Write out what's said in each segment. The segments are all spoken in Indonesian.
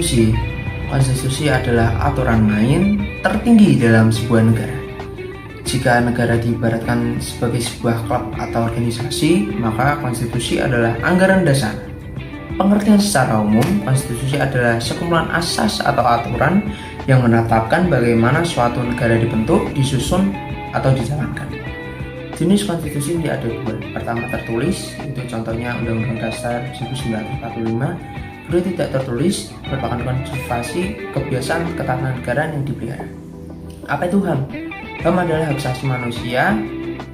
Konstitusi. Konstitusi adalah aturan main tertinggi dalam sebuah negara. Jika negara diibaratkan sebagai sebuah klub atau organisasi, maka konstitusi adalah anggaran dasar. Pengertian secara umum, konstitusi adalah sekumpulan asas atau aturan yang menetapkan bagaimana suatu negara dibentuk, disusun, atau dijalankan. Jenis konstitusi ini ada dua. Pertama tertulis, itu contohnya Undang-Undang Dasar 1945. Kedua tidak tertulis, merupakan konservasi kebiasaan ketatanegaraan yang dipelihara. Apa itu HAM? HAM adalah hak asasi manusia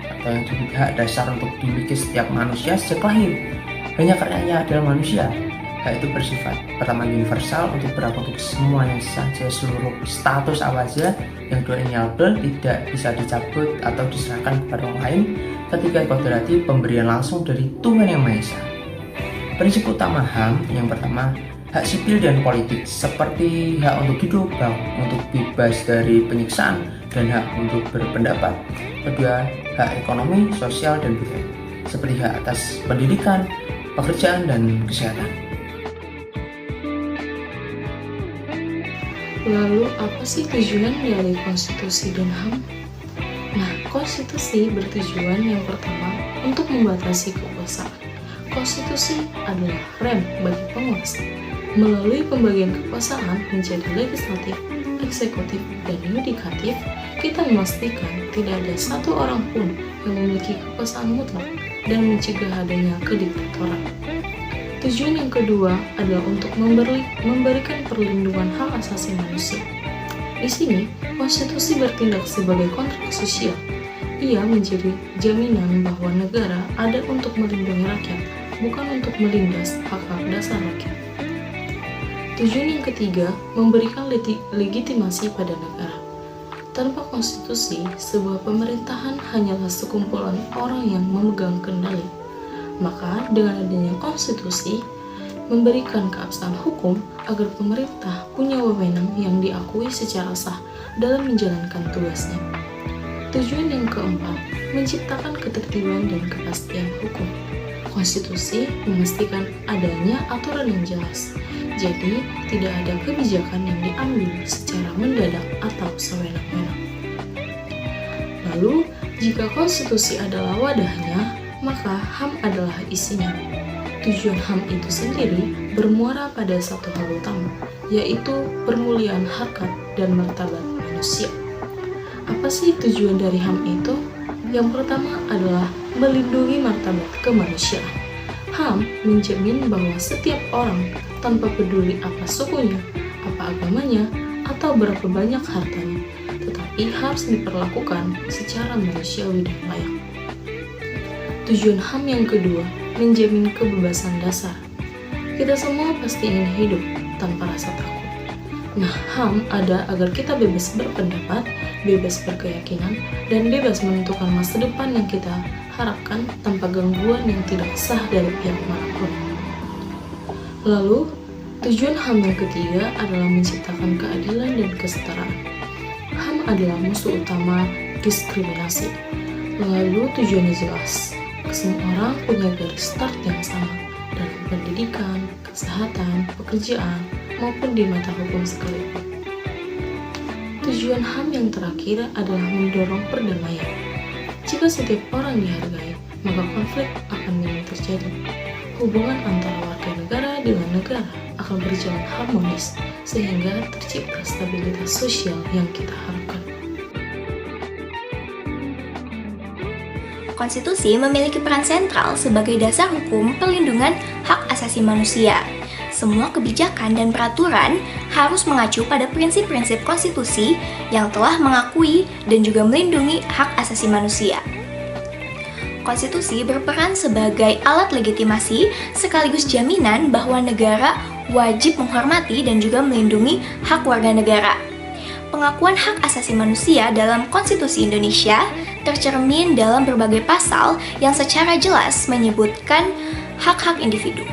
atau yang disebut hak dasar untuk dimiliki setiap manusia sejak lahir. Hanya karena ia adalah manusia. Hak itu bersifat pertama universal untuk berlaku untuk semuanya saja, seluruh status apa saja. Yang kedua inalienable, tidak bisa dicabut atau diserahkan kepada orang lain. Ketiga kodrati, pemberian langsung dari Tuhan Yang Maha Esa. Prinsip utama HAM yang pertama, hak sipil dan politik seperti hak untuk hidup, hak untuk bebas dari penyiksaan, dan hak untuk berpendapat. Kedua, hak ekonomi, sosial, dan budaya seperti hak atas pendidikan, pekerjaan, dan kesehatan. Lalu apa sih tujuan dari konstitusi dan HAM? Nah, konstitusi bertujuan yang pertama untuk membatasi kekuasaan. Konstitusi adalah rem bagi penguasa. Melalui pembagian kekuasaan menjadi legislatif, eksekutif, dan yudikatif, kita memastikan tidak ada satu orang pun yang memiliki kekuasaan mutlak dan mencegah adanya kediktatoran. Tujuan yang kedua adalah untuk memberikan perlindungan hak asasi manusia. Di sini, konstitusi bertindak sebagai kontrak sosial. Ia menjadi jaminan bahwa negara ada untuk melindungi rakyat, bukan untuk melindas hak-hak dasar rakyat. Tujuan yang ketiga, memberikan legitimasi pada negara. Tanpa konstitusi, sebuah pemerintahan hanyalah sekumpulan orang yang memegang kendali. Maka dengan adanya konstitusi, memberikan keabsahan hukum agar pemerintah punya wewenang yang diakui secara sah dalam menjalankan tugasnya. Tujuan yang keempat, menciptakan ketertiban dan kepastian hukum. Konstitusi memastikan adanya aturan yang jelas, jadi tidak ada kebijakan yang diambil secara mendadak atau sewenang-wenang. Lalu, jika konstitusi adalah wadahnya, maka HAM adalah isinya. Tujuan HAM itu sendiri bermuara pada satu hal utama, yaitu permuliaan harkat dan martabat manusia. Apa sih tujuan dari HAM itu? Yang pertama adalah melindungi martabat kemanusiaan. HAM menjamin bahwa setiap orang, tanpa peduli apa sukunya, apa agamanya, atau berapa banyak hartanya, tetapi harus diperlakukan secara manusiawi dan layak. Tujuan HAM yang kedua, menjamin kebebasan dasar. Kita semua pasti ingin hidup tanpa rasa takut. Nah, HAM ada agar kita bebas berpendapat, bebas berkeyakinan, dan bebas menentukan masa depan yang kita harapkan tanpa gangguan yang tidak sah dari pihak manapun. Lalu, tujuan HAM yang ketiga adalah menciptakan keadilan dan kesetaraan. HAM adalah musuh utama diskriminasi. Lalu tujuannya jelas. Semua orang punya garis start yang sama dalam pendidikan, kesehatan, pekerjaan, maupun di mata hukum sekalipun. Tujuan HAM yang terakhir adalah mendorong perdamaian. Jika setiap orang dihargai, maka konflik akan minim terjadi. Hubungan antara warga negara dengan negara akan berjalan harmonis, sehingga tercipta stabilitas sosial yang kita harapkan. Konstitusi memiliki peran sentral sebagai dasar hukum perlindungan hak asasi manusia. Semua kebijakan dan peraturan harus mengacu pada prinsip-prinsip konstitusi yang telah mengakui dan juga melindungi hak asasi manusia. Konstitusi berperan sebagai alat legitimasi sekaligus jaminan bahwa negara wajib menghormati dan juga melindungi hak warga negara. Pengakuan hak asasi manusia dalam Konstitusi Indonesia tercermin dalam berbagai pasal yang secara jelas menyebutkan hak-hak individu.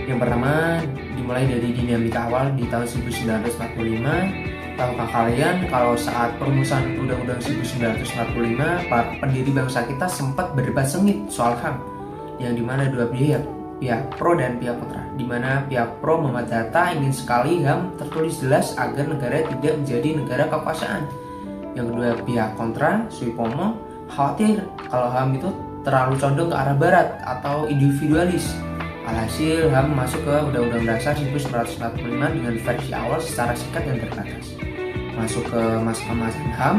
Yang pertama, dimulai dari dinamika awal di tahun 1945. Tahukah kalian kalau saat perumusan Undang-Undang 1945, para pendiri bangsa kita sempat berdebat sengit soal HAM, yang dimana dua pihak, pihak pro dan pihak kontra, di mana pihak pro Muhammad Hatta ingin sekali HAM tertulis jelas agar negara tidak menjadi negara kekuasaan. Yang kedua pihak kontra, Suipomo, khawatir kalau HAM itu terlalu condong ke arah barat atau individualis. Alhasil HAM masuk ke Undang-Undang Dasar 1945 dengan versi awal secara singkat dan terbatas. Masuk ke masa kemasan HAM,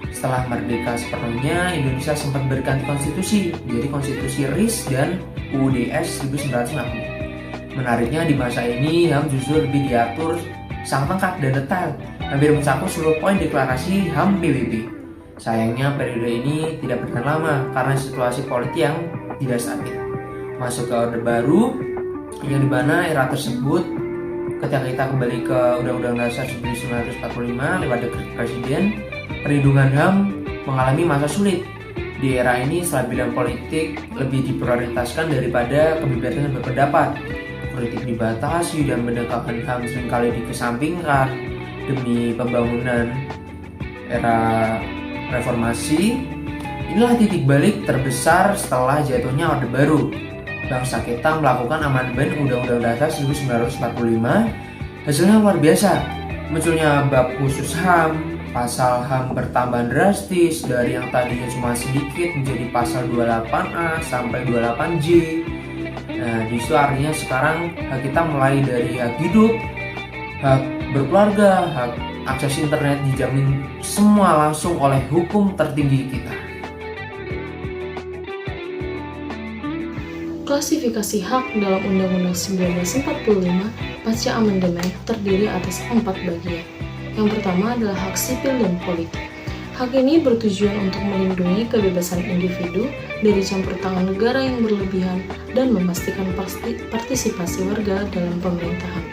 setelah merdeka sepenuhnya, Indonesia sempat berganti konstitusi, jadi konstitusi RIS dan UUDS 1960. Menariknya di masa ini HAM justru lebih diatur sangat lengkap dan detail, hampir mencakup seluruh poin deklarasi HAM PBB. Sayangnya periode ini tidak bertahan lama karena situasi politik yang tidak stabil. Masuk ke Orde Baru, yang dimana era tersebut ketika kita kembali ke Undang-Undang Dasar 1945 lewat dekret Presiden, perlindungan HAM mengalami masa sulit. Di era ini setelah bidang politik lebih diprioritaskan daripada kebebasan berpendapat. Politik dibatasi dan pendekatan HAM seringkali dikesampingkan demi pembangunan era reformasi. Inilah titik balik terbesar setelah jatuhnya Orde Baru. Bangsa kita melakukan amandemen Undang-Undang Dasar 1945. Hasilnya luar biasa. Munculnya bab khusus HAM, pasal HAM bertambah drastis dari yang tadinya cuma sedikit menjadi pasal 28A sampai 28J. Nah, disitu artinya sekarang hak kita mulai dari hak hidup, hak berkeluarga, hak akses internet dijamin semua langsung oleh hukum tertinggi kita. Klasifikasi hak dalam Undang-Undang 1945 pasca amandemen terdiri atas 4 bagian. Yang pertama adalah hak sipil dan politik. Hak ini bertujuan untuk melindungi kebebasan individu dari campur tangan negara yang berlebihan dan memastikan partisipasi warga dalam pemerintahan.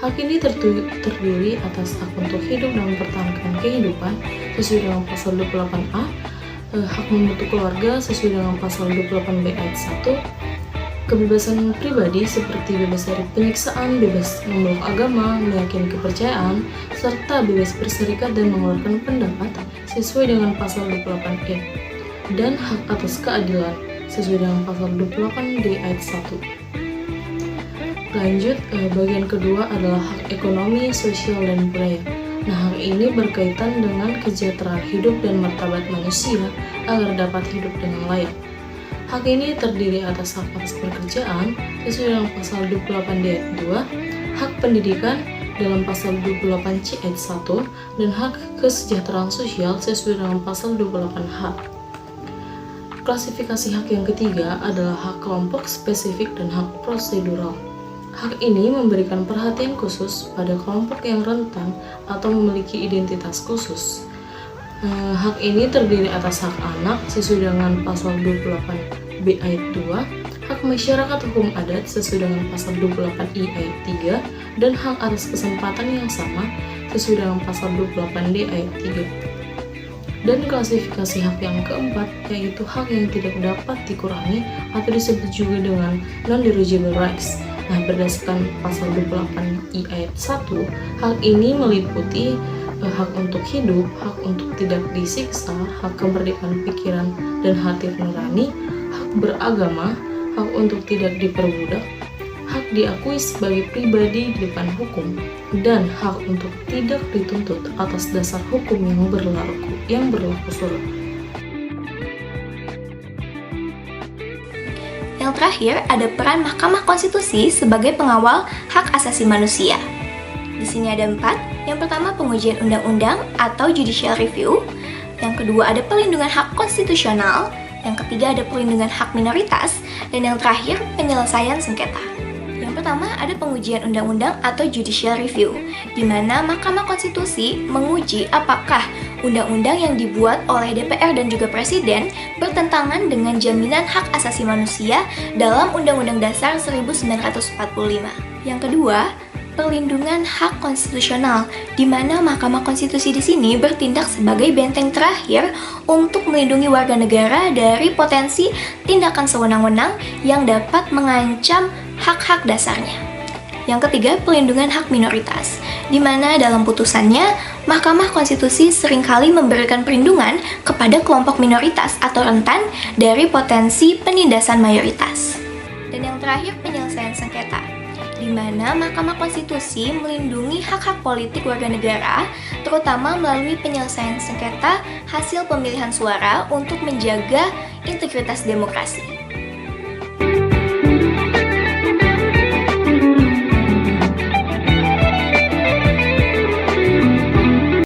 Hak ini terdiri atas hak untuk hidup dan mempertahankan kehidupan sesuai dengan pasal 28A, hak membentuk keluarga sesuai dengan pasal 28B ayat 1, kebebasan pribadi seperti bebas dari penyiksaan, bebas memeluk agama, meyakini kepercayaan, serta bebas berserikat dan mengeluarkan pendapat sesuai dengan pasal 28E, dan hak atas keadilan sesuai dengan pasal 28D ayat 1. Lanjut, bagian kedua adalah hak ekonomi, sosial, dan budaya. Nah, hak ini berkaitan dengan kesejahteraan hidup dan martabat manusia agar dapat hidup dengan layak. Hak ini terdiri atas hak atas pekerjaan sesuai dengan pasal 28D ayat 2, hak pendidikan dalam pasal 28C ayat 1, dan hak kesejahteraan sosial sesuai dengan pasal 28H. Klasifikasi hak yang ketiga adalah hak kelompok spesifik dan hak prosedural. Hak ini memberikan perhatian khusus pada kelompok yang rentan atau memiliki identitas khusus. Hak ini terdiri atas hak anak sesuai dengan pasal 28B ayat 2, hak masyarakat hukum adat sesuai dengan pasal 28I ayat 3, dan hak atas kesempatan yang sama sesuai dengan pasal 28D ayat 3. Dan klasifikasi hak yang keempat yaitu hak yang tidak dapat dikurangi atau disebut juga dengan non-derogable rights. Nah, berdasarkan pasal 28I ayat 1, hak ini meliputi hak untuk hidup, hak untuk tidak disiksa, hak kemerdekaan pikiran dan hati nurani, hak beragama, hak untuk tidak diperbudak, hak diakui sebagai pribadi di depan hukum, dan hak untuk tidak dituntut atas dasar hukum yang berlaku surut. Yang terakhir, ada peran Mahkamah Konstitusi sebagai pengawal hak asasi manusia. Di sini ada 4. Yang pertama, pengujian undang-undang atau judicial review. Yang kedua, ada perlindungan hak konstitusional. Yang ketiga, ada perlindungan hak minoritas. Dan yang terakhir, penyelesaian sengketa. Yang pertama, ada pengujian undang-undang atau judicial review, di mana Mahkamah Konstitusi menguji apakah undang-undang yang dibuat oleh DPR dan juga Presiden bertentangan dengan jaminan hak asasi manusia dalam Undang-Undang Dasar 1945. Yang kedua, perlindungan hak konstitusional, di mana Mahkamah Konstitusi di sini bertindak sebagai benteng terakhir untuk melindungi warga negara dari potensi tindakan sewenang-wenang yang dapat mengancam hak-hak dasarnya. Yang ketiga, perlindungan hak minoritas, di mana dalam putusannya Mahkamah Konstitusi seringkali memberikan perlindungan kepada kelompok minoritas atau rentan dari potensi penindasan mayoritas. Dan yang terakhir, penyelesaian sengketa, di mana Mahkamah Konstitusi melindungi hak-hak politik warga negara, terutama melalui penyelesaian sengketa hasil pemilihan suara untuk menjaga integritas demokrasi.